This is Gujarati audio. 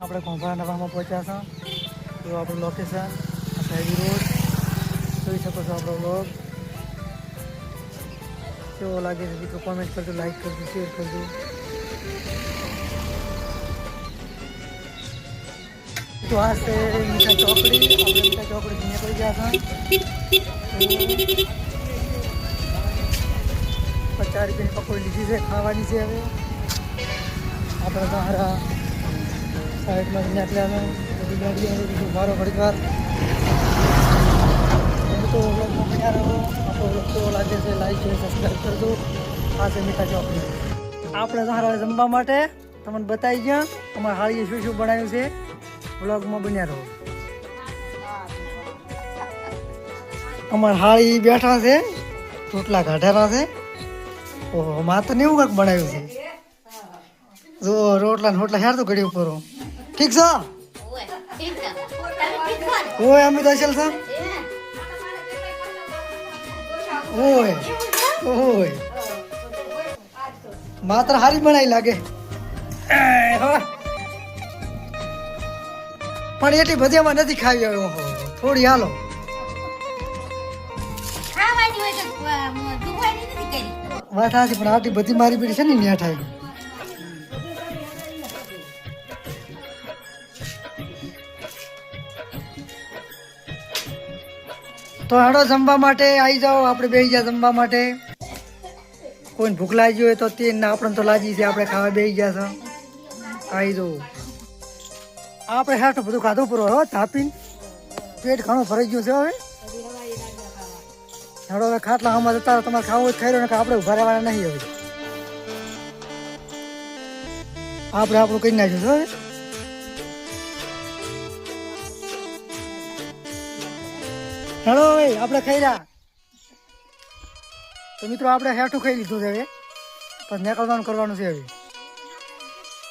આપણે કોંભા નવામાં પહોંચ્યા છે તો આપણું લોકેશન હાઈવી રોડ જોઈ શકો છો. આપણો બ્લોગ કેવો લાગે છે મિત્રો કોમેન્ટ કરજો, લાઈક કરજો, શેર કરજો. તો આ છે મીઠા ચોકડી. આપણે મીઠા ચોકડી નીકળી ગયા હતા. 50 રૂપિયાની પકોડી લીધી છે, ખાવાની છે. હવે આપણે તમારા સાઈડમાં નીકળ્યા હતા. બધી ગાડીઓ બીજું મારો ઘડીવાર તો બ્લોગમાં બન્યા રહો. આપણો બ્લોગ કેવો લાગે છે લાઈક શેર સબસ્ક્રાઈબ કરજો. આ છે મીઠા ચોકડી. આપણે તમારા જમવા માટે તમને બતાવી ગયા અમારા હાળીએ શું શું બનાવ્યું છે. બ્લોગમાં બન્યા રહો. અમારા હાળી બેઠા છે, રોટલા કાઢેલા છે. ઓહો માત્ર ને એવું કંઈક બનાવ્યું છે. જો રોટલા ને રોટલા હેર તો ઘડી ઉપર ઠીક છે. ઓય અમે તો અસલ છે. ઓય ઓય માત્ર હારી બનાવી લાગે પણ એટલી બધી એમાં નથી ખાવી. હવે થોડી હાલો વાત હાથી પણ આટલી બધી મારી પીડી છે ને ન્યા તો હેડો જમવા માટે આવી જાઓ. આપણે બેસી ગયા જમવા માટે. કોઈને ભૂખ લાગી હોય તો તે ના આપણને તો લાગી છે. આપણે ખાવા બેસી ગયા છે. આવી જાઓ. આપણે હેઠો બધું ખાધું પૂરો હો થાપીને પેટ ઘણું ભરાઈ ગયું છે. હવે હેડો હવે ખાટલા આમાં જતા તમારે ખાવું હોય ખાઈ રહ્યો ને આપણે ઉભા રહેવાના નહીં. હવે આપણે આપણું કરી નાખ્યું છે. હવે હેડો હવે આપણે ખાઈ રહ્યા. તો મિત્રો આપણે હેઠું ખાઈ લીધું છે. હવે પછી નીકળવાનું કરવાનું છે. હવે